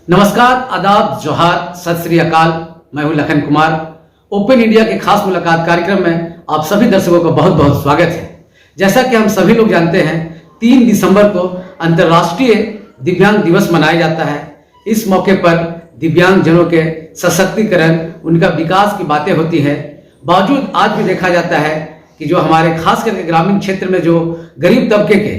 नमस्कार, आदाब, जोहार, सत श्री अकाल। मैं हूं लखन कुमार। ओपन इंडिया के खास मुलाकात कार्यक्रम में आप सभी दर्शकों का बहुत बहुत स्वागत है। जैसा कि हम सभी लोग जानते हैं, 3 दिसंबर को अंतर्राष्ट्रीय दिव्यांग दिवस मनाया जाता है। इस मौके पर दिव्यांग जनों के सशक्तिकरण, उनका विकास की बातें होती है। बावजूद आज भी देखा जाता है कि जो हमारे खास करके ग्रामीण क्षेत्र में जो गरीब तबके के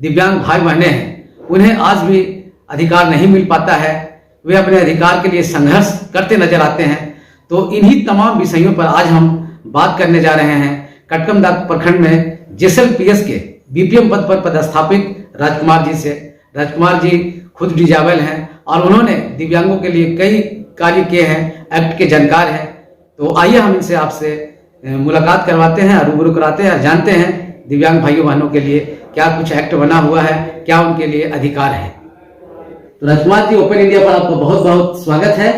दिव्यांग भाई बहनें हैं, उन्हें आज भी अधिकार नहीं मिल पाता है। वे अपने अधिकार के लिए संघर्ष करते नजर आते हैं। तो इन्हीं तमाम विषयों पर आज हम बात करने जा रहे हैं। कटकमदाग प्रखंड में जेएसएलपीएस के बीपीएम पद पर पदस्थापित राजकुमार जी से। राजकुमार जी खुद डिजेबल हैं और उन्होंने दिव्यांगों के लिए कई कार्य किए हैं, एक्ट के जानकार हैं। तो आइए हम इनसे आपसे मुलाकात करवाते हैं, रूबरू कराते हैं और जानते हैं दिव्यांग भाइयों बहनों के लिए क्या कुछ एक्ट बना हुआ है, क्या उनके लिए अधिकार है। तो राजकुमार जी, ओपन इंडिया पर आपका बहुत बहुत स्वागत है।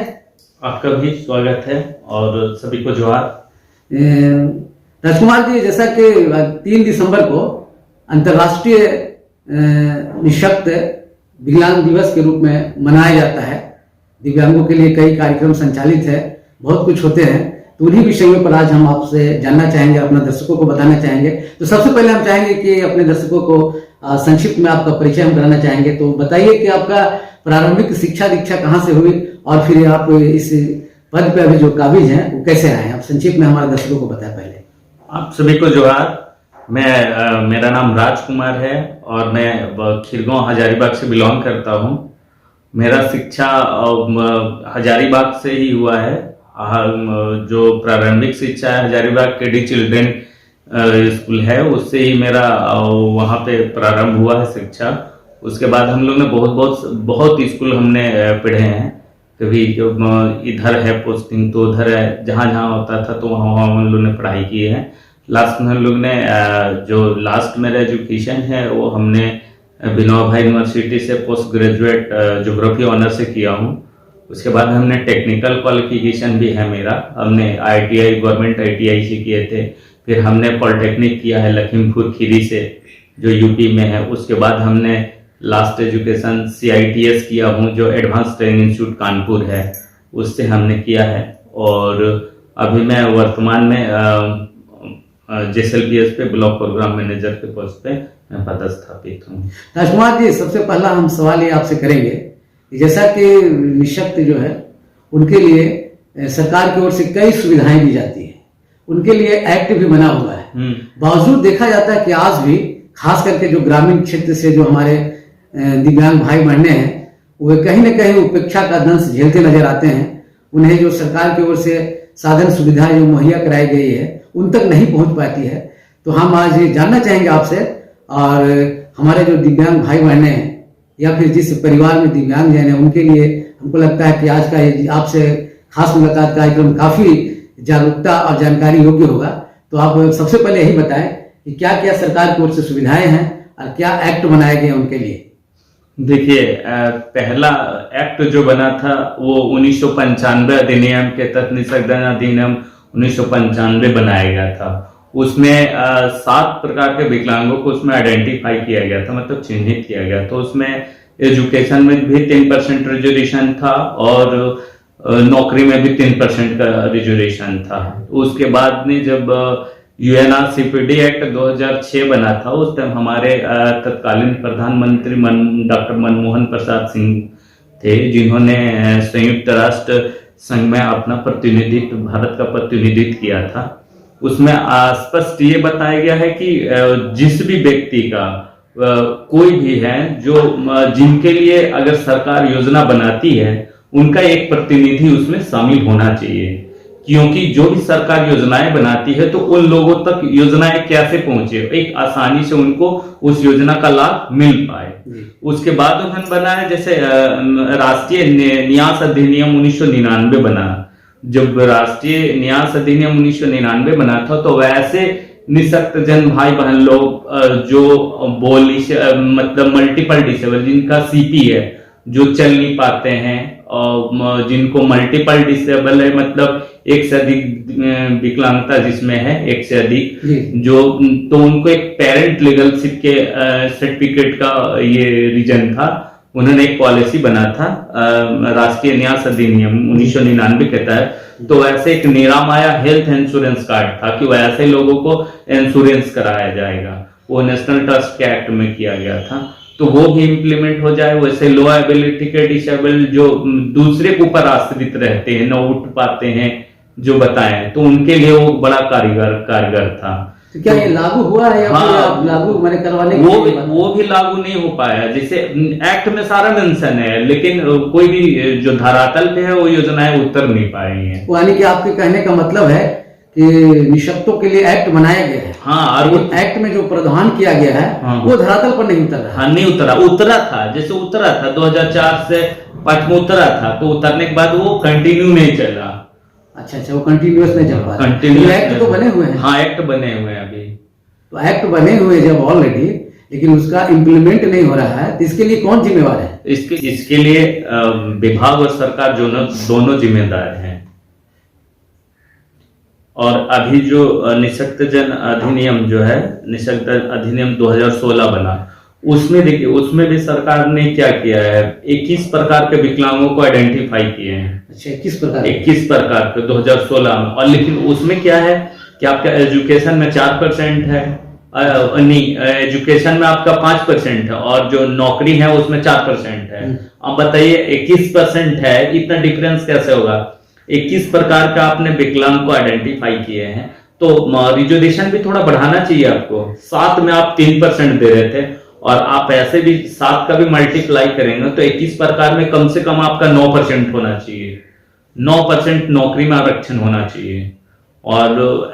आपका भी स्वागत है और सभी को जोहार। राजकुमार जी, जैसा कि 3 दिसंबर को अंतर्राष्ट्रीय निःशक्त विकलांग दिवस के रूप में मनाया जाता है। दिव्यांगों के लिए कई कार्यक्रम संचालित है, बहुत कुछ होते हैं। तो उन्हीं विषयों पर आज हम आपसे जानना चाहेंगे, अपने दर्शकों को बताना चाहेंगे। तो सबसे पहले हम चाहेंगे कि अपने दर्शकों को संक्षिप्त में आपका परिचय हम कराना चाहेंगे। तो बताइए कि आपका प्रारंभिक शिक्षा दीक्षा कहाँ से हुई और फिर आप इस पद पे अभी जो काबिज हैं वो कैसे आए हैं। आप संक्षिप्त में हमारे दर्शकों को बताएं पहले। आप सभी को जोहार। मेरा नाम राजकुमार है और मैं खीरगांव हजारीबाग से बिलोंग करता हूँ। मेरा शिक्षा हजारीबाग से ही हुआ है। जो प्रारंभिक शिक्षा है हजारीबाग केडी चिल्ड्रन स्कूल है, उससे ही मेरा वहाँ पे प्रारंभ हुआ है शिक्षा। उसके बाद हम लोग ने बहुत स्कूल हमने पढ़े हैं। कभी इधर है पोस्टिंग तो उधर है, जहाँ होता था तो वहाँ हम लोग ने पढ़ाई की है। लास्ट में हम लोग ने जो लास्ट मेरा एजुकेशन है वो हमने विनोबा भावे यूनिवर्सिटी से पोस्ट ग्रेजुएट ज्योग्राफी ऑनर से किया हूँ। उसके बाद हमने टेक्निकल क्वालिफिकेशन भी है मेरा। हमने ITI गवर्नमेंट ITI से किए थे। फिर हमने पॉलिटेक्निक किया है लखीमपुर खीरी से, जो यूपी में है। उसके बाद हमने लास्ट एजुकेशन CITS किया हूँ, जो एडवांस ट्रेनिंग इंस्टीट्यूट कानपुर है, उससे हमने किया है। और अभी मैं वर्तमान में जेएसएलपीएस पे ब्लॉक प्रोग्राम मैनेजर के पोस्ट पे मैं पदस्थापित हूँ। राजकुमार जी, सबसे पहला हम सवाल ये आपसे करेंगे, जैसा कि निःशक्त जो है उनके लिए सरकार की ओर से कई सुविधाएं दी जाती है, उनके लिए एक्ट भी बना हुआ है। बावजूद देखा जाता है कि आज भी खास करके जो ग्रामीण क्षेत्र से जो हमारे दिव्यांग भाई बहने हैं, वे कहीं न कहीं उपेक्षा का दंश झेलते नजर आते हैं। उन्हें जो सरकार की ओर से साधन सुविधाएं जो मुहैया कराई गई है उन तक नहीं पहुंच पाती है। तो हम आज ये जानना चाहेंगे आपसे, और हमारे जो दिव्यांग भाई बहने हैं या फिर जिस परिवार में दिव्यांग जन है, उनके लिए हमको लगता है कि आज का ये आपसे खास मुलाकात कार्यक्रम काफी जागरूकता और जानकारी योग्य होगा। तो आप सबसे पहले यही बताएं कि क्या क्या सरकार की ओर से सुविधाएं हैं और क्या एक्ट बनाए गए उनके लिए। देखिए, पहला एक्ट जो बना था वो 1995 अधिनियम के तहत निःशक्तजन अधिनियम 1995 बनाया गया था। उसमें 7 प्रकार के विकलांगों को उसमें आइडेंटिफाई किया गया था, मतलब चिन्हित किया गया। तो उसमें एजुकेशन में भी 10% रिजर्वेशन था और नौकरी में भी 10% का रिजर्वेशन था। उसके बाद में जब UNRCPD एक्ट 2006 बना था, उस टाइम हमारे तत्कालीन प्रधानमंत्री डॉक्टर मनमोहन प्रसाद सिंह थे, जिन्होंने संयुक्त राष्ट्र संघ में अपना प्रतिनिधित्व, भारत का प्रतिनिधित्व किया था। उसमें स्पष्ट ये बताया गया है कि जिस भी व्यक्ति का कोई भी है जो जिनके लिए अगर सरकार योजना बनाती है, उनका एक प्रतिनिधि उसमें शामिल होना चाहिए। क्योंकि जो भी सरकार योजनाएं बनाती है तो उन लोगों तक योजनाएं कैसे पहुंचे, एक आसानी से उनको उस योजना का लाभ मिल पाए। उसके बाद उन्होंने बनाया, जैसे राष्ट्रीय न्यास अधिनियम 1999 बना। जब राष्ट्रीय न्यास अधिनियम 1999 बना था तो वैसे निःशक्तजन भाई बहन लोग जो मतलब मल्टीपल डिसेबल, जिनका CP है, जो चल नहीं पाते हैं, और जिनको मल्टीपल डिसेबल है, मतलब एक से अधिक विकलांगता जिसमें है, एक से अधिक, जो तो उनको एक पेरेंट लीगलशिप के सर्टिफिकेट का ये रीजन था। उन्होंने एक पॉलिसी बना था राष्ट्रीय न्यास अधिनियम 1999 के तहत। तो वैसे एक निरामया हेल्थ इंश्योरेंस कार्ड था कि वैसे लोगों को इंश्योरेंस कराया जाएगा, वो नेशनल ट्रस्ट के एक्ट में किया गया था। तो वो भी इम्प्लीमेंट हो जाए। वैसे लो एबिलिटी के डिसेबल जो दूसरे के ऊपर आश्रित रहते हैं, न उठ पाते हैं, जो बताए, तो उनके लिए वो बड़ा कारगर था। तो क्या ये लागू हुआ है या फिर आप लागू मैंने करवाने के लिए वो भी लागू नहीं हो पाया। जैसे एक्ट में सारा मेंशन है, लेकिन कोई भी जो धरातल पे है वो योजनाएं उतर नहीं पाई हैं। यानी कि आपके कहने का मतलब है कि निशक्तों के लिए एक्ट बनाया गया है। हाँ, और वो एक्ट में जो प्रावधान किया गया है हाँ, वो धरातल पर नहीं उतर रहा। हाँ, नहीं उतरा था। जैसे उतरा था 2004 से 5 में उतरा था, तो उतरने के बाद वो कंटिन्यू नहीं चला। अच्छा, वो कंटिन्यूअस नहीं चल पा रहा। कंटिन्यूअस एक्ट तो बने हुए हैं। हाँ, एक्ट बने हुए हैं अभी। तो एक्ट बने हुए जब ऑलरेडी, लेकिन उसका इम्प्लीमेंट नहीं हो रहा है, तो इसके लिए कौन जिम्मेवार है? इसके लिए विभाग और सरकार दोनों जिम्मेदार हैं। और अभी जो निःशक्तजन अधिनियम जो है, निःशक्त अधिनियम 2016 बना, उसमें देखिए, उसमें भी सरकार ने क्या किया है, 21 प्रकार के विकलांगों को आइडेंटिफाई किए हैं। अच्छा, 21 प्रकार के 2016 में। और लेकिन उसमें क्या है कि आपका एजुकेशन में 4% है, नहीं, एजुकेशन में आपका 5% है, और जो नौकरी है उसमें 4% है। अब बताइए 21% है, इतना डिफरेंस कैसे होगा? 21 प्रकार का आपने विकलांग को आइडेंटिफाई किए हैं, तो रिजर्वेशन भी थोड़ा बढ़ाना चाहिए आपको। 7 में आप 3% दे रहे थे, और आप ऐसे भी 7 का भी मल्टीप्लाई करेंगे तो 21 प्रकार में कम से कम आपका 9% होना चाहिए। 9% नौकरी में आरक्षण होना चाहिए। और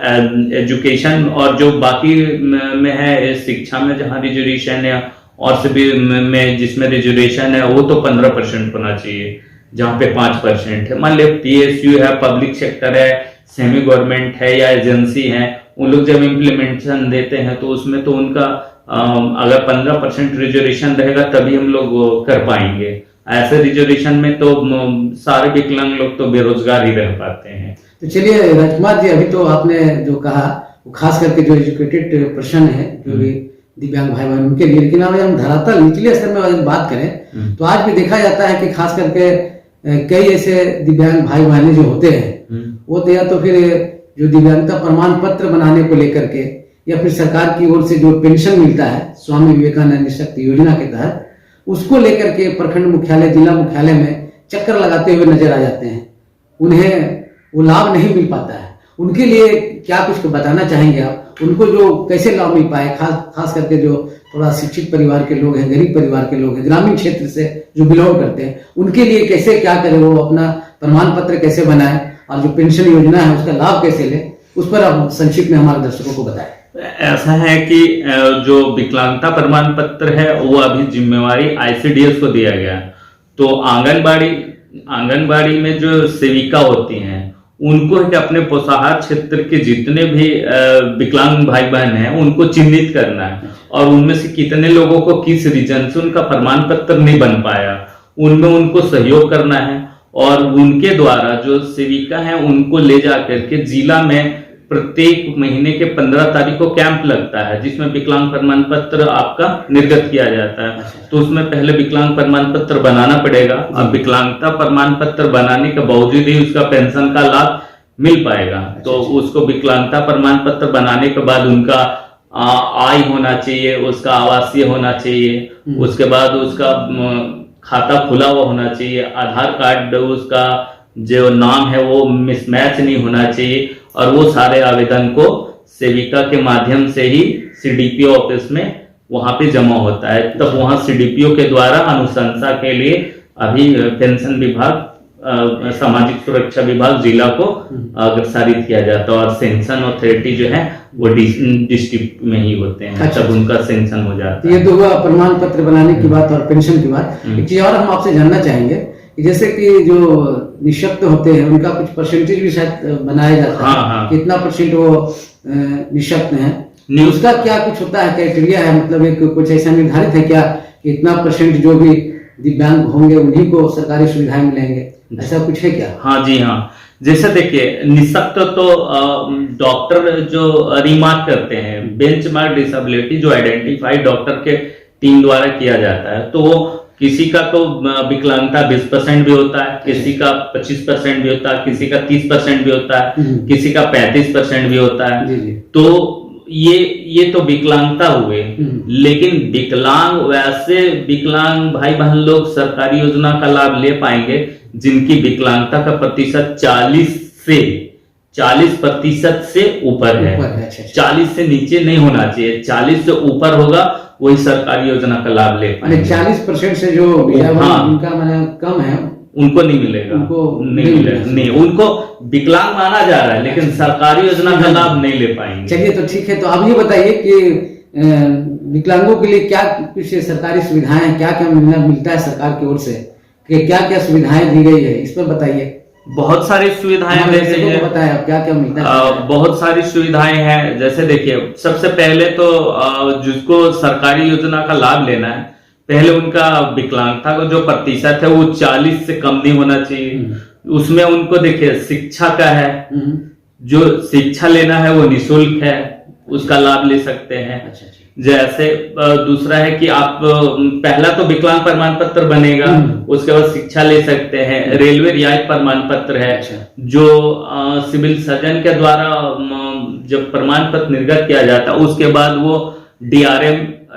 एजुकेशन और जो बाकी में है, शिक्षा में जहां रिजर्वेशन है, और सभी में जिसमें रिजर्वेशन है, वो तो 15% होना चाहिए, जहां पे 5% है। मान लो PSU है, पब्लिक सेक्टर है, सेमी गवर्नमेंट है या एजेंसी है, उन लोग जब इम्प्लीमेंटेशन देते हैं तो उसमें तो उनका अगर 15% रिजर्वेशन रहेगा तभी हम लोग कर पाएंगे। ऐसे रिजर्वेशन में तो सारे विकलांग लोग तो बेरोजगार ही रह पाते हैं। तो चलिए राजकुमार जी, अभी तो आपने जो कहा वो खास करके जो एजुकेटेड पर्सन है, जो भी दिव्यांग भाई बहन, उनके लिए। लेकिन अगर हम धरातल निचले स्तर में अगर बात करें तो आज भी देखा जाता है कि खास करके कई ऐसे दिव्यांग भाई बहन जो होते हैं, वो तो या तो फिर जो दिव्यांगता प्रमाण पत्र बनाने को लेकर के, या फिर सरकार की ओर से जो पेंशन मिलता है स्वामी विवेकानंद शक्ति योजना के तहत, उसको लेकर के प्रखंड मुख्यालय, जिला मुख्यालय में चक्कर लगाते हुए नजर आ जाते हैं। उन्हें वो लाभ नहीं मिल पाता है। उनके लिए क्या कुछ बताना चाहेंगे आप? उनको जो कैसे लाभ मिल पाए, खास करके जो थोड़ा शिक्षित परिवार के लोग हैं, गरीब परिवार के लोग हैं, ग्रामीण क्षेत्र से जो बिलोंग करते हैं, उनके लिए कैसे क्या करें, वो अपना प्रमाण पत्र कैसे बनाए, और जो पेंशन योजना है उसका लाभ कैसे ले, उस पर आप संक्षिप्त में हमारे दर्शकों को बताएं। ऐसा है कि जो विकलांगता प्रमाण पत्र है वो अभी जिम्मेवारी ICDS को दिया गया। तो आंगनबाड़ी में जो सेविका होती हैं, उनको अपने पोषाहार क्षेत्र के जितने भी विकलांग भाई बहन हैं उनको चिन्हित करना है, और उनमें से कितने लोगों को किस रीजन से उनका प्रमाण पत्र नहीं बन पाया, उनमें उनको सहयोग करना है। और उनके द्वारा जो सेविका है उनको ले जाकर के जिला में प्रत्येक महीने के 15 तारीख को कैंप लगता है, जिसमें विकलांग प्रमाण पत्र आपका निर्गत किया जाता है। तो उसमें पहले विकलांग प्रमाण पत्र बनाना पड़ेगा। अब विकलांगता प्रमाण पत्र बनाने के बावजूद ही उसका पेंशन का लाभ मिल पाएगा। तो उसको विकलांगता प्रमाण पत्र बनाने के बाद उनका आय होना चाहिए, उसका आवासीय होना चाहिए, उसके बाद उसका खाता खुला हुआ होना चाहिए, आधार कार्ड उसका जो नाम है वो मिसमैच नहीं होना चाहिए, और वो सारे आवेदन को सेविका के माध्यम से ही CDPO ऑफिस में वहां पे जमा होता है। तब वहां CDPO के द्वारा अनुशंसा के लिए अभी पेंशन विभाग, सामाजिक सुरक्षा विभाग जिला को अग्रसारित किया जाता है, और सेंक्शन अथॉरिटी जो है वो डिस्ट्रिक्ट में ही होते हैं। तब उनका सेंक्शन हो जाता है। ये तो हुआ प्रमाण पत्र बनाने की बात और पेंशन की बात। एक चीज और हम आपसे जानना चाहेंगे, जैसे कि जो निःशक्त होते हैं उनका कुछ परसेंटेज भी शायद बनाया जाता है, कितना % वो निःशक्त हैं, उसका क्या कुछ होता है, क्राइटेरिया है, मतलब एक कुछ ऐसा निर्धारित है क्या कि इतना % जो भी दिव्यांग होंगे उन्हीं को सरकारी सुविधाएं मिलेंगे, ऐसा कुछ है क्या? हाँ जी, हाँ। जैसे देखिए, निःशक्त तो डॉक्टर जो रिमार्क करते हैं, बेंचमार्क डिसेबिलिटी जो आइडेंटिफाइड डॉक्टर के टीम द्वारा किया जाता है, तो वो किसी का तो विकलांगता 20% भी होता है, किसी का 25% भी होता है, किसी का 30% भी होता है, किसी का 35% भी होता है। जी जी। तो ये तो विकलांगता हुए, लेकिन विकलांग वैसे विकलांग भाई बहन लोग सरकारी योजना का लाभ ले पाएंगे जिनकी विकलांगता का प्रतिशत 40% से ऊपर है। अच्छा। 40 से नीचे नहीं होना चाहिए, 40 से ऊपर होगा वही सरकारी योजना का लाभ ले पाएंगे। 40% से जो उनका माने कम है उनको नहीं मिलेगा, उनको नहीं मिलेगा, नहीं, उनको विकलांग माना जा रहा है लेकिन सरकारी योजना का लाभ नहीं ले पाएंगे। चलिए तो ठीक है, तो आप ये बताइए कि विकलांगों के लिए क्या कुछ सरकारी सुविधाएं, क्या क्या मिलता है सरकार की ओर से, कि क्या क्या सुविधाएं दी गई है, इस पर बताइए। बहुत सारी सुविधाएं दी गई है, बताया क्या क्या मिलता है। बहुत सारी सुविधाएं हैं। जैसे देखिए, सबसे पहले तो जिसको सरकारी योजना का लाभ लेना है, पहले उनका विकलांगता का जो प्रतिशत है वो 40 से कम नहीं होना चाहिए। उसमें उनको देखिए शिक्षा का है, जो शिक्षा लेना है वो निःशुल्क है, उसका लाभ ले सकते हैं। अच्छा। जैसे दूसरा है कि आप पहला तो विकलांग प्रमाण पत्र बनेगा, उसके बाद शिक्षा ले सकते हैं। रेलवे रियायत प्रमाण पत्र है, जो सिविल सर्जन के द्वारा जब प्रमाण पत्र निर्गत किया जाता है उसके बाद वो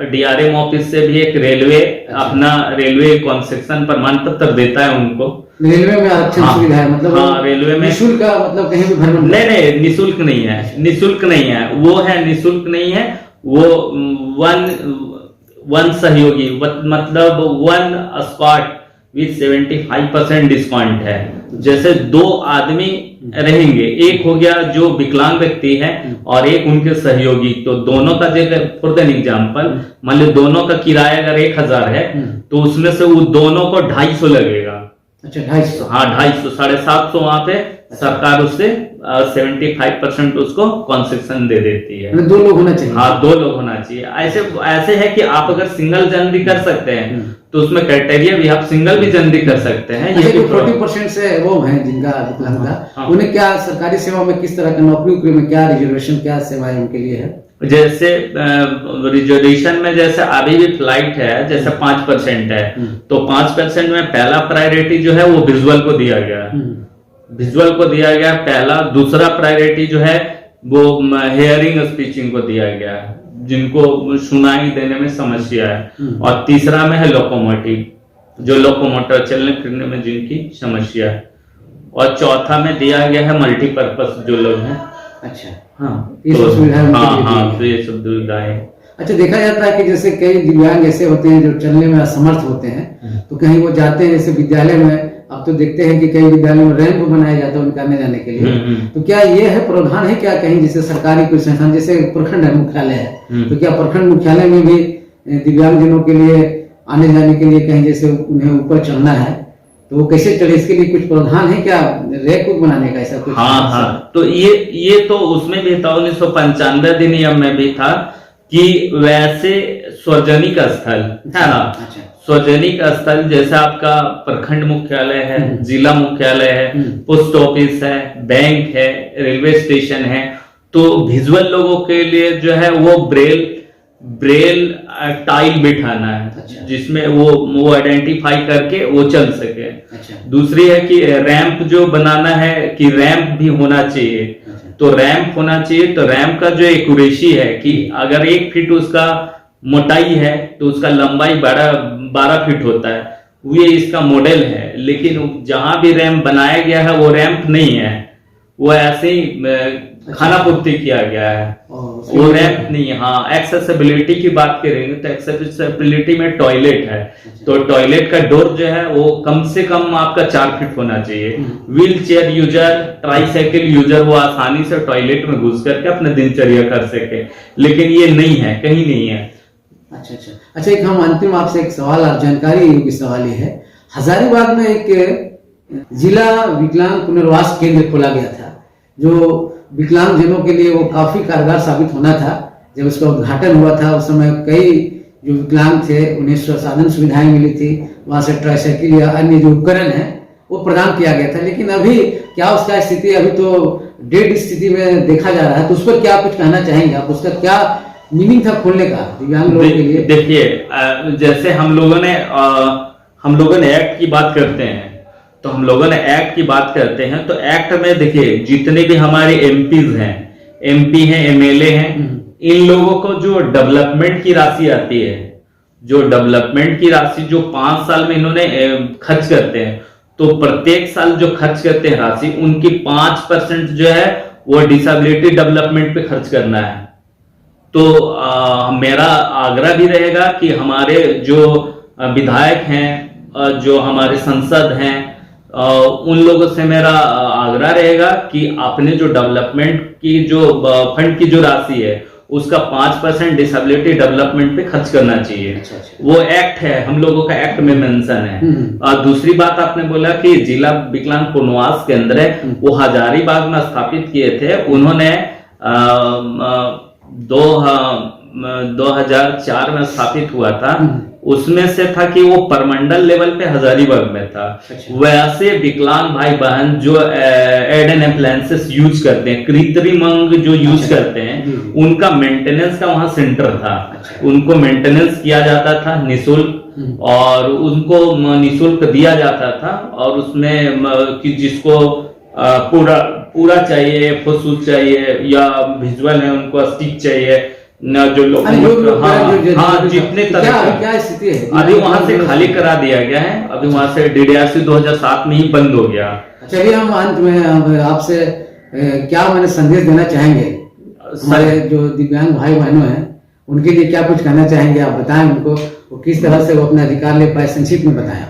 डीआरएम ऑफिस से भी एक रेलवे अपना रेलवे कंसेक्शन प्रमाण पत्र देता है उनको। रेलवे में आरक्षण सुविधा है, मतलब हाँ, रेलवे में निःशुल्क का, मतलब कहीं भी भरना नहीं, निःशुल्क नहीं है, निःशुल्क नहीं है, वो है निःशुल्क नहीं है, वो वन सहयोगी मतलब वन स्पॉट विथ 75% डिस्काउंट है। जैसे 2 आदमी रहेंगे, एक हो गया जो विकलांग व्यक्ति है और एक उनके सहयोगी, तो दोनों का जगह फॉर एन एग्जाम्पल मान लो दोनों का किराया अगर 1000 है तो उसमें से वो दोनों को 250 लगेगा। अच्छा, 250। हाँ, 250, 750 वहां पे सरकार उससे 75% उसको कंसेशन दे देती है। 2 लोग होना चाहिए। हाँ, 2 लोग होना चाहिए। ऐसे है कि आप अगर सिंगल जन भी कर सकते हैं तो उसमें क्राइटेरिया भी, आप सिंगल भी जन भी कर सकते हैं। ये जो 40% से वो है जिनका विकलांगता, उन्हें क्या सरकारी सेवा में किस तरह का नौकरी में क्या रिजर्वेशन, क्या सेवाएं उनके लिए है? जैसे रिजर्वेशन में जैसे अभी भी फ्लाइट है, जैसे 5% है, तो 5% में पहला प्रायोरिटी जो है वो विजुअल को दिया गया है, विजुअल को दिया गया पहला। दूसरा प्रायोरिटी जो है वो हेयरिंग स्पीचिंग को दिया गया है, जिनको सुनाई देने में समस्या है। और तीसरा में है लोकोमोटिव, जो लोकोमोटर चलने फिरने में जिनकी समस्या है। और चौथा में दिया गया है मल्टीपर्पज जो लोग हैं। अच्छा, हाँ, ये सब सुविधाएं। हाँ, तो ये सब सुविधाएं। अच्छा, देखा जाता है कि जैसे कई दिव्यांग ऐसे होते हैं जो चलने में असमर्थ होते हैं, तो कहीं वो जाते हैं, जैसे विद्यालय में अब तो देखते हैं कि कई विद्यालयों में रैंप बनाया जाता है उनके आने जाने के लिए। तो क्या ये है प्रावधान है क्या कहीं, जैसे सरकारी कोई संस्थान, जैसे प्रखंड मुख्यालय है, तो क्या प्रखंड मुख्यालय में भी दिव्यांगजनों के लिए आने जाने के लिए कहीं जैसे उन्हें ऊपर चढ़ना है तो वो कैसे चढ़े, इसके लिए कुछ प्रावधान है क्या, रैंप बनाने का, ऐसा कुछ? हाँ, तो ये तो उसमें भी था, 1995 अधिनियम में भी था कि वैसे सार्वजनिक स्थल है ना। अच्छा। सार्वजनिक स्थल जैसे आपका प्रखंड मुख्यालय है, जिला मुख्यालय है, पोस्ट ऑफिस है, बैंक है, रेलवे स्टेशन है, तो विजुअल लोगों के लिए जो है वो ब्रेल टाइल बिठाना है। अच्छा। जिसमें वो आइडेंटिफाई करके वो चल सके। अच्छा। दूसरी है कि रैंप जो बनाना है कि रैंप भी होना चाहिए। अच्छा। तो रैंप होना चाहिए, तो रैंप का जो एक्यूरेसी है कि अगर 1 फीट उसका मोटाई है तो उसका लंबाई 12 फीट होता है, ये इसका मॉडल है। लेकिन जहां भी रैंप बनाया गया है वो रैंप नहीं है, वो ऐसे ही खाना पूर्ति किया गया है, वो रैंप नहीं है। हाँ, एक्सेसिबिलिटी की बात करेंगे तो एक्सेसिबिलिटी में टॉयलेट है, तो टॉयलेट का डोर जो है वो कम से कम आपका 4 फीट होना चाहिए। Wheel chair user, tricycle user वो आसानी से टॉयलेट में घुस करके अपने दिनचर्या कर सके, लेकिन ये नहीं है, कहीं नहीं है। अच्छा, एक हम अंतिम आपसे एक सवाल, आप जानकारी योग्य सवाल ये है, हजारीबाग में एक जिला विकलांग पुनर्वास केंद्र खोला गया था जो विकलांग जनों के लिए वो काफी कारगर साबित होना था। जब उसका उद्घाटन हुआ था उस समय कई जो विकलांग थे उन्हें साधन सुविधाएं मिली थी, वहां से ट्राईसाइकिल या अन्य जो उपकरण है वो प्रदान किया गया था। लेकिन अभी क्या उसका स्थिति, अभी तो डेड स्थिति में देखा जा रहा है, तो उस पर क्या कुछ कहना चाहेंगे आप, उसका क्या मीनिंग था खोलने का दिव्यांग लोगों के लिए? देखिए, जैसे हम लोगों ने हम लोगों ने एक्ट की बात करते हैं, तो हम लोगों ने एक्ट की बात करते हैं तो एक्ट में देखिए जितने भी हमारे एमपीज हैं, एमपी हैं, एमएलए हैं, इन लोगों को जो डेवलपमेंट की राशि आती है, जो डेवलपमेंट की राशि जो 5 साल में इन्होंने खर्च करते हैं, तो प्रत्येक साल जो खर्च करते हैं राशि, उनकी 5% जो है वो डिसेबिलिटी डेवलपमेंट पे खर्च करना है। तो मेरा आग्रह भी रहेगा कि हमारे जो विधायक हैं, जो हमारे सांसद हैं, उन लोगों से मेरा आग्रह रहेगा कि अपने जो डेवलपमेंट की जो फंड की जो राशि है उसका 5% डिसेबिलिटी डेवलपमेंट पे खर्च करना चाहिए। अच्छा। वो एक्ट है, हम लोगों का एक्ट में मेंशन है। और दूसरी बात आपने बोला कि जिला विकलांग पुनर्वास केंद्र है, वो हजारीबाग में स्थापित किए थे उन्होंने। 2004 में स्थापित हुआ था। उसमें से था कि वो परमंडल लेवल पे हजारीबाग में था। वैसे विकलांग भाई बहन जो एड एंड अप्लायंसेस यूज करते हैं, कृत्रिम अंग जो यूज करते हैं, उनका मेंटेनेंस का वहां सेंटर था। उनको मेंटेनेंस किया जाता था निःशुल्क, और उनको निःशुल्क दिया जाता था। और उसमें कि जिसको पूरा चाहिए, फुसूस चाहिए, या विजुअल है उनको स्टिक चाहिए, न जो लोग जितने क्या स्थिति है अभी वहां से खाली करा दिया गया है। अभी वहां से DDRC 2007 में ही बंद हो गया। चलिए हम अंत में आपसे क्या मैंने संदेश देना चाहेंगे हमारे जो दिव्यांग भाई बहनों हैं, उनके लिए क्या कुछ कहना चाहेंगे? आप बताएं उनको वो किस तरह से वो अपना अधिकार ले पाए, संक्षिप्त में बताएं।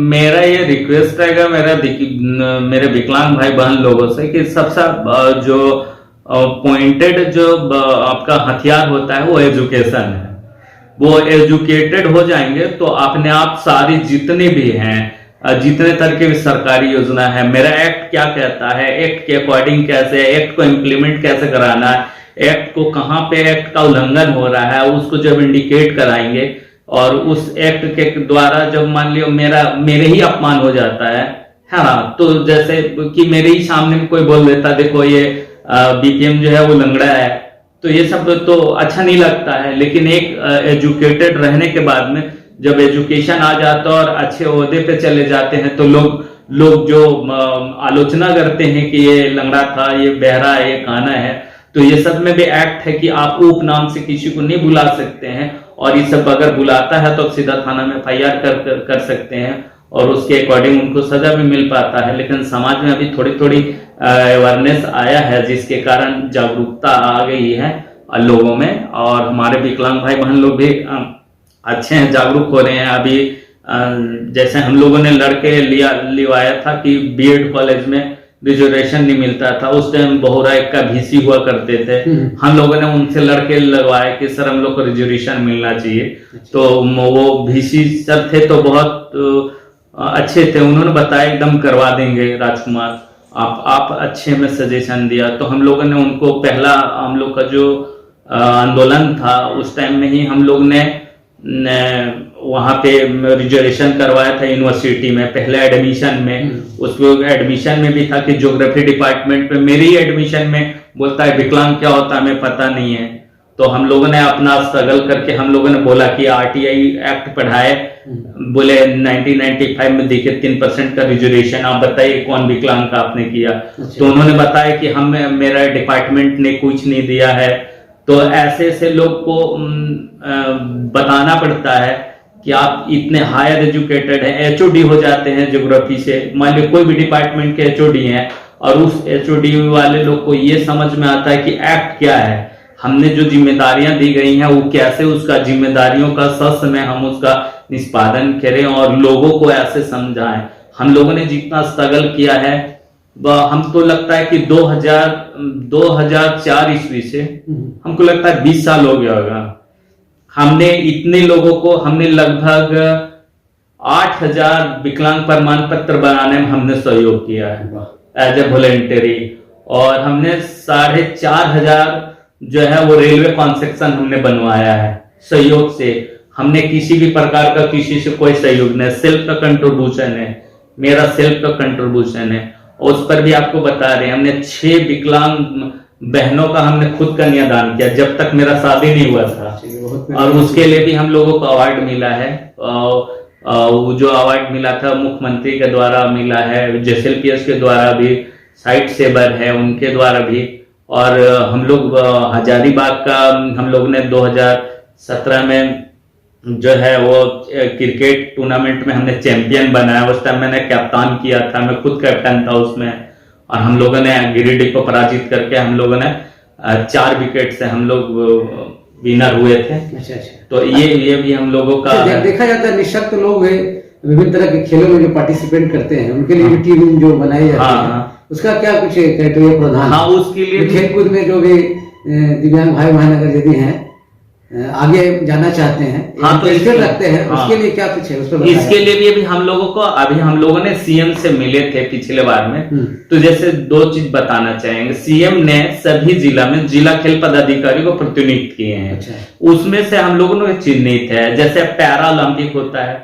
मेरा ये रिक्वेस्ट रहेगा मेरे विकलांग भाई बहन लोगों से कि सबसे जो पॉइंटेड जो आपका हथियार होता है वो एजुकेशन है। वो एजुकेटेड हो जाएंगे तो अपने आप सारी जितने भी हैं, जितने तरह की सरकारी योजना है, मेरा एक्ट क्या कहता है, एक्ट के अकॉर्डिंग कैसे, एक्ट को इम्प्लीमेंट कैसे कराना है, एक्ट को कहाँ पे एक्ट का उल्लंघन हो रहा है, उसको जब इंडिकेट कराएंगे, और उस एक्ट के द्वारा जब मान लियो मेरे ही अपमान हो जाता है ना, तो जैसे कि मेरे ही सामने कोई बोल देता देखो ये बीपीएम जो है वो लंगड़ा है, तो ये सब तो अच्छा नहीं लगता है। लेकिन एक एजुकेटेड रहने के बाद में जब एजुकेशन आ जाता है और अच्छे ओहदे पे चले जाते हैं, तो लोग जो आलोचना करते हैं कि ये लंगड़ा था, ये बहरा है, ये काना है, तो ये सब में भी एक्ट है कि आप उपनाम से किसी को नहीं बुला सकते हैं, और ये सब अगर बुलाता है तो सीधा थाना में FIR कर सकते हैं, और उसके अकॉर्डिंग उनको सजा भी मिल पाता है। लेकिन समाज में अभी थोड़ी अवेयरनेस आया है, जिसके कारण जागरूकता आ गई है लोगों में, और हमारे विकलांग भाई बहन लोग भी अच्छे हैं, जागरूक हो रहे हैं। अभी जैसे हम लोगों ने लड़के लिवाया था कि बीएड कॉलेज में रिजर्वेशन नहीं मिलता था, उस टाइम बहुरा एक का VC हुआ करते थे, हम लोगों ने उनसे लड़के लगवाए कि सर हम लोग को रिजर्वेशन मिलना चाहिए। तो वो VC सर थे तो बहुत अच्छे थे, उन्होंने बताया एकदम करवा देंगे राजकुमार, आप अच्छे में सजेशन दिया। तो हम लोगों ने उनको पहला हम लोग का जो आंदोलन था उस टाइम में ही हम लोग ने वहां पे रिजर्वेशन करवाया था यूनिवर्सिटी में, पहले एडमिशन में। उसमें एडमिशन में भी था कि ज्योग्राफी डिपार्टमेंट में मेरी एडमिशन में बोलता है विकलांग क्या होता है हमें पता नहीं है। तो हम लोगों ने अपना स्ट्रगल करके हम लोगों ने बोला कि RTI एक्ट पढ़ाए, बोले 1995 में देखिए 3% का रिजर्वेशन, आप बताइए कौन विकलांग का आपने किया। तो उन्होंने बताया कि मेरा डिपार्टमेंट ने कुछ नहीं दिया है। तो ऐसे लोग को बताना पड़ता है कि आप इतने हायर एजुकेटेड हैं, HOD हो जाते हैं ज्योग्राफी से, मान लो कोई भी डिपार्टमेंट के HOD हैं, और उस HOD वाले लोग को ये समझ में आता है कि एक्ट क्या है, हमने जो जिम्मेदारियां दी गई हैं वो कैसे उसका जिम्मेदारियों का सच में हम उसका निष्पादन करें और लोगों को ऐसे समझाएं। हम लोगों ने जितना स्ट्रगल किया है हमको लगता है कि 2004 ईस्वी से हमको लगता है 20 साल हो गया होगा। हमने इतने लोगों को हमने लगभग 8000 विकलांग प्रमाण पत्र बनाने में हमने सहयोग किया है एज ए वॉलेंटरी, और हमने 4500 जो है वो रेलवे कॉन्सेक्शन हमने बनवाया है सहयोग से। हमने किसी भी प्रकार का किसी से कोई सहयोग नहीं, सेल्फ का कंट्रीब्यूशन है, मेरा सेल्फ का कंट्रीब्यूशन है। और उस पर भी आपको बता रहे हैं हमने 6 विकलांग बहनों का हमने खुद कन्यादान किया जब तक मेरा शादी नहीं हुआ था, और उसके लिए भी हम लोगों को अवार्ड मिला है। वो जो अवार्ड मिला था मुख्यमंत्री के द्वारा मिला है, जेएसएलपीएस के द्वारा भी, साइट सेवर है उनके द्वारा भी, और हम लोग हजारीबाग का हम लोग ने 2017 में जो है वो क्रिकेट टूर्नामेंट में हमने चैंपियन बनाया। उस टाइम मैंने कप्तान किया था, मैं खुद कैप्टन था उसमें, और हम लोगों ने गिरिडीह को पराजित करके हम लोगों ने 4 विकेट से हम लोग विनर हुए थे। अच्छा अच्छा। तो ये भी हम लोगों का देखा जाता है निःशक्त लोग विभिन्न तरह के खेलों में जो पार्टिसिपेट करते हैं उनके लिए भी टीम जो बनाई जाती है, उसका क्या कुछ क्राइटेरिया प्रावधान? हाँ, उसके लिए खेलकूद में जो भी दिव्यांग भाई बहन अगर यदि हैं आगे जाना चाहते हैं, हाँ, तो इंटरेस्ट रखते हैं, उसके लिए क्या कुछ है? उस पर इसके लिए भी अभी हम लोगों ने सीएम से मिले थे पिछले बार में। तो जैसे 2 चीज बताना चाहेंगे। सीएम ने सभी जिला में जिला खेल पदाधिकारी को प्रतिनियुक्त किए हैं। अच्छा। उसमें से हम लोगों ने चिन्हित है, जैसे पैरालंपिक होता है,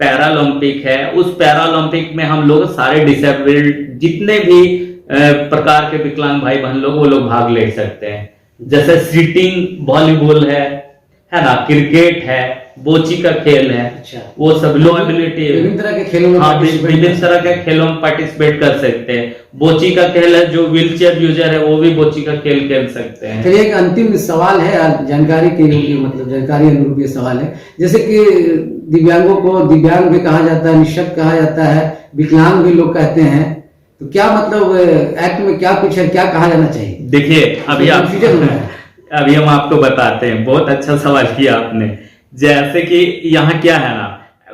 पैरालंपिक है, उस पैरालंपिक में हम लोग सारे डिसेबल्ड जितने भी प्रकार के विकलांग भाई बहन लोग वो लोग भाग ले सकते हैं। जैसे सीटिंग वॉलीबॉल है ना, क्रिकेट है, बोची का खेल है। अच्छा। वो सब लो एबिलिटी विभिन्न तरह के खेलों में विभिन्न तरह के खेलों में पार्टिसिपेट कर सकते हैं। बोची का खेल है, जो व्हील चेयर यूजर है वो भी बोची का खेल खेल सकते हैं। चलिए एक अंतिम सवाल है, जानकारी के लिए, मतलब जानकारी अनुरूप ये सवाल है। जैसे कि दिव्यांगों को दिव्यांग भी कहा जाता है, निःशक्त कहा जाता है, विकलांग भी लोग कहते हैं, तो क्या मतलब एक्ट में क्या कुछ है, क्या कहा जाना चाहिए? देखिए अभी हम आपको बताते हैं। बहुत अच्छा सवाल किया आपने। जैसे कि यहाँ क्या है ना,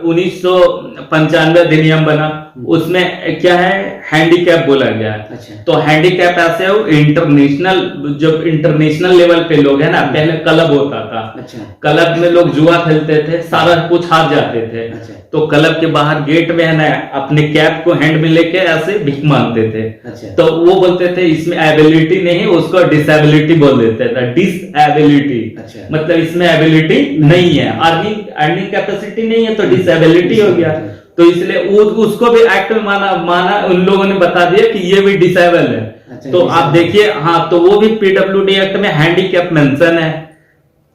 1995 अधिनियम बना, उसमें क्या है, हैंडीकैप बोला गया है। अच्छा। तो हैंडीकैप ऐसे हो, इंटरनेशनल, जब इंटरनेशनल लेवल पे लोग है ना, पहले क्लब होता था। अच्छा। क्लब में लोग जुआ खेलते थे, सारा कुछ हार जाते थे। अच्छा। तो क्लब के बाहर गेट में है ना, अपने कैप को हैंड में लेके ऐसे भिख मांगते थे। अच्छा। तो वो बोलते थे इसमें एबिलिटी नहीं है, उसको डिसेबिलिटी बोल देते थे, डिसएबिलिटी। अच्छा। मतलब इसमें एबिलिटी नहीं है, अर्निंग कैपेसिटी नहीं है, तो डिसेबिलिटी हो गया। तो इसलिए उसको भी एक्ट में माना उन लोगों ने बता दिया कि ये भी डिसेबल है। अच्छा, तो आप देखिए, हाँ, तो वो भी पीडब्ल्यूडी एक्ट में हैंडीकैप मेंशन है।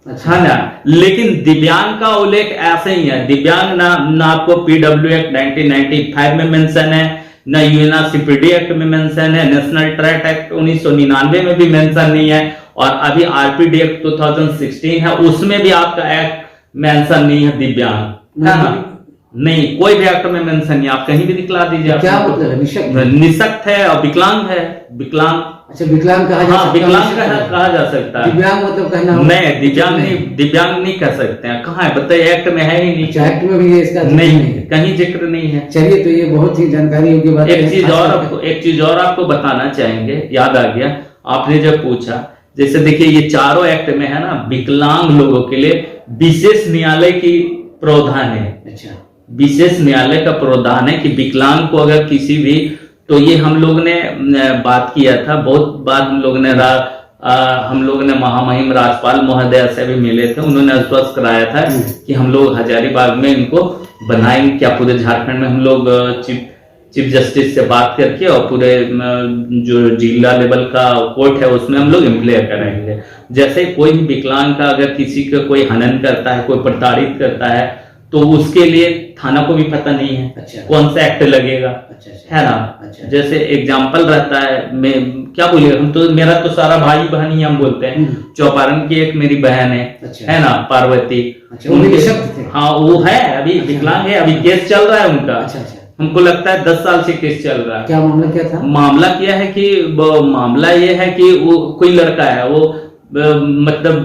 अच्छा। है ना, लेकिन दिव्यांग का उल्लेख ऐसे ही है। दिव्यांग ना आपको पीडब्ल्यू एक्ट 1995 में मेंशन है, ना यूएनसीपीडी एक्ट में मेंशन है, नेशनल ट्रैट एक्ट 1999 में भी मेंशन नहीं है, और अभी आरपीडी एक्ट 2016 है, उसमें भी आपका एक्ट मेंशन नहीं है दिव्यांग, है ना। नहीं, कोई भी एक्ट में मेंशन नहीं, आप कहीं भी दिखला दीजिए। क्या मतलब है? निःशक्त है और विकलांग है, विकलांग। अच्छा, विकलांग कहा जा सकता है? विकलांग कहा जा सकता है। दिव्यांग मतलब कहना नहीं, दिव्यांग नहीं कह सकते हैं। कहाँ है बताइए, एक्ट में है ही नहीं। अच्छा, एक्ट में भी ये इसका नहीं, कहीं जिक्र नहीं है। चलिए, तो ये बहुत ही जानकारी की बात है। एक चीज और आपको बताना चाहेंगे, याद आ गया आपने जब पूछा। जैसे देखिए, ये चारों एक्ट में है ना, विकलांग लोगों के लिए विशेष न्यायालय की प्रावधान है। अच्छा। विशेष न्यायालय का प्रावधान है कि विकलांग को अगर किसी भी, तो ये हम लोग ने बात किया था, बहुत बार हम लोग ने महामहिम राज्यपाल महोदय से भी मिले थे। उन्होंने आश्वस्त कराया था कि हम लोग हजारीबाग में इनको बनाएंगे। क्या पूरे झारखंड में हम लोग चीफ जस्टिस से बात करके और पूरे जो जिला लेवल का कोर्ट है उसमें हम लोग इम्प्लेयर करेंगे। जैसे कोई भी विकलांग का अगर किसी का कोई हनन करता है, कोई प्रताड़ित करता है, तो उसके लिए थाना को भी पता नहीं है। अच्छा। कौन सा एक्ट लगेगा। अच्छा। है ना। अच्छा। जैसे एग्जाम्पल रहता है, मैं क्या बोलिए, हम तो मेरा तो सारा भाई बहन ही हम बोलते हैं। चौपारण की एक मेरी बहन है। अच्छा। है ना, पार्वती। अच्छा। हाँ, वो है अभी विकलांग है, अभी केस चल रहा है उनका। अच्छा। हमको लगता है 10 साल से केस चल रहा है। क्या मामला क्या था? मामला क्या है कि मामला ये है कि वो कोई लड़का है, वो मतलब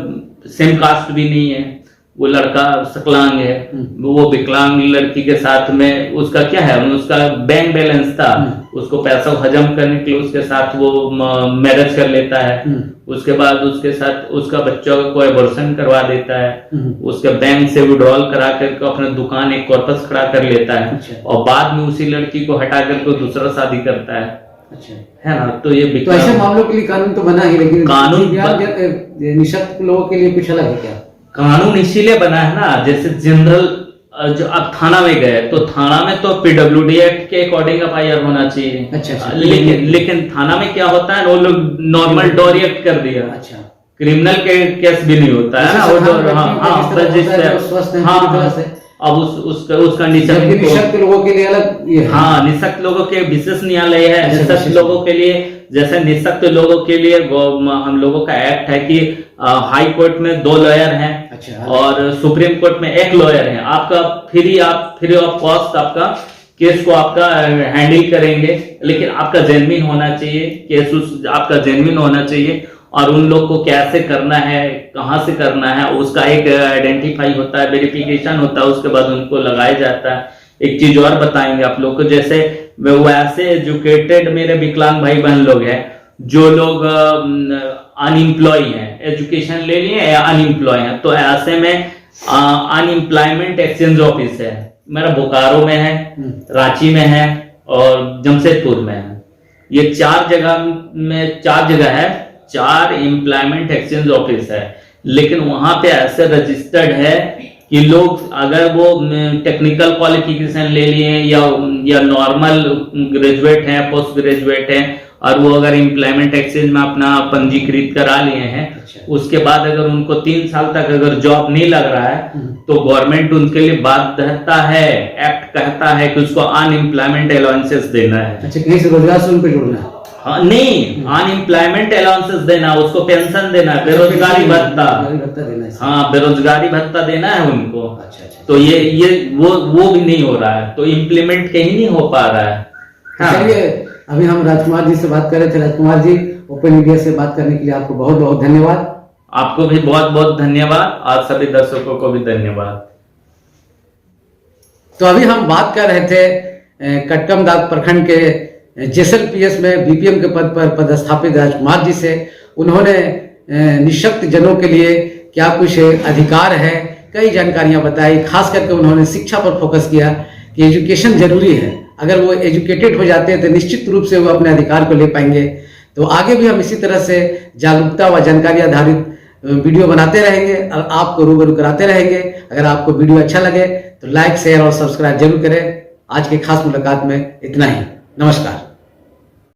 सेम कास्ट भी नहीं है, वो लड़का सकलांग है, वो विकलांग लड़की के साथ में उसका क्या है, उसका बैंक बैलेंस था, उसको पैसा हजम करने के लिए उसके साथ वो मैरिज कर लेता है। उसके बाद उसके साथ उसका बच्चों को एबॉर्शन करवा देता है, उसके बैंक से विड्रॉल करा करके अपना दुकान एक कॉर्पस खड़ा कर लेता है। अच्छा। और बाद में उसी लड़की को हटा करके दूसरा शादी करता है। अच्छा। है ना। तो ये तो ऐसे मामलों के लिए कानून तो बना ही, लेकिन कानून निःशक्त लोगों के लिए कुछ अलग है क्या? कानून इसीलिए बना है ना, जैसे जनरल जो आप थाना में गए तो थाना में तो पीडब्ल्यूडी एक्ट के अकॉर्डिंग एफआईआर होना चाहिए। अच्छा। लेकिन थाना में क्या होता है, वो लोग नॉर्मल डोरी एक्ट कर दिया। अच्छा। क्रिमिनल के केस भी नहीं होता है ना, वो अब उसका जबकि निःशक्त लोगों के लिए अलग ये है। हाँ, निःशक्त लोगों के विशेष न्यायालय है। अच्छा, निःशक्त विशेष लोगों के लिए, जैसे निःशक्त लोगों के लिए हम लोगों का एक्ट है कि हाई कोर्ट में 2 लॉयर हैं। अच्छा। और सुप्रीम कोर्ट में 1 लॉयर है। आपका फ्री ऑफ कॉस्ट आपका केस को आपका हैंडल करेंगे, लेकिन आपका जेन्युइन होना चाहिए, केस आपका जेन्युइन होना चाहिए। और उन लोग को कैसे करना है, कहाँ से करना है, उसका एक आइडेंटिफाई होता है, वेरिफिकेशन होता है, उसके बाद उनको लगाया जाता है। एक चीज और बताएंगे आप लोग को, जैसे वैसे एजुकेटेड मेरे विकलांग भाई बहन लोग हैं, जो लोग अनएम्प्लॉय हैं, एजुकेशन ले लिए या अनएम्प्लॉय हैं, तो ऐसे में अनएम्प्लॉयमेंट एक्सचेंज ऑफिस है मेरा, बोकारो में है, रांची में है और जमशेदपुर में है। ये 4 जगह है, 4 एम्प्लॉयमेंट एक्सचेंज ऑफिस है। लेकिन वहां पे ऐसे रजिस्टर्ड है कि लोग अगर वो टेक्निकल क्वालिफिकेशन ले लिए या नॉर्मल ग्रेजुएट हैं, पोस्ट ग्रेजुएट हैं, और वो अगर एम्प्लॉयमेंट एक्सचेंज में अपना पंजीकृत करा लिए हैं, उसके बाद अगर उनको 3 साल तक अगर जॉब नहीं लग रहा है, तो गवर्नमेंट उनके लिए बाध्यता है, एक्ट कहता है कि उसको अनएम्प्लॉयमेंट अलाउंसेस देना है। अच्छा, कहीं से रोजगार से उनको जोड़ना है? हाँ, नहीं, अनएम्प्लॉयमेंट अलाउंसेस देना, उसको पेंशन देना, बेरोजगारी भत्ता देना है। हाँ, बेरोजगारी भत्ता देना है उनको। अच्छा। तो ये वो भी नहीं हो रहा है, तो इम्प्लीमेंट कहीं नहीं हो पा रहा है। हाँ। चलिए, अभी हम राजकुमार जी से बात कर रहे थे। राजकुमार जी, ओपन इंडिया से बात करने के लिए आपको बहुत बहुत धन्यवाद। आपको भी बहुत बहुत धन्यवाद, और सभी दर्शकों को भी धन्यवाद। तो अभी हम बात कर रहे थे कटकमदाग प्रखंड के जेएसएलपीएस में बीपीएम के पद पर पदस्थापित राजकुमार जी से। उन्होंने निःशक्त जनों के लिए क्या कुछ अधिकार है, कई जानकारियां बताई। खास करके उन्होंने शिक्षा पर फोकस किया कि एजुकेशन जरूरी है। अगर वो एजुकेटेड हो जाते हैं तो निश्चित रूप से वो अपने अधिकार को ले पाएंगे। तो आगे भी हम इसी तरह से जागरूकता व जानकारी आधारित वीडियो बनाते रहेंगे और आपको रूबरू कराते रहेंगे। अगर आपको वीडियो अच्छा लगे तो लाइक, शेयर और सब्सक्राइब जरूर करें। आज की खास मुलाकात में इतना ही। नमस्कार।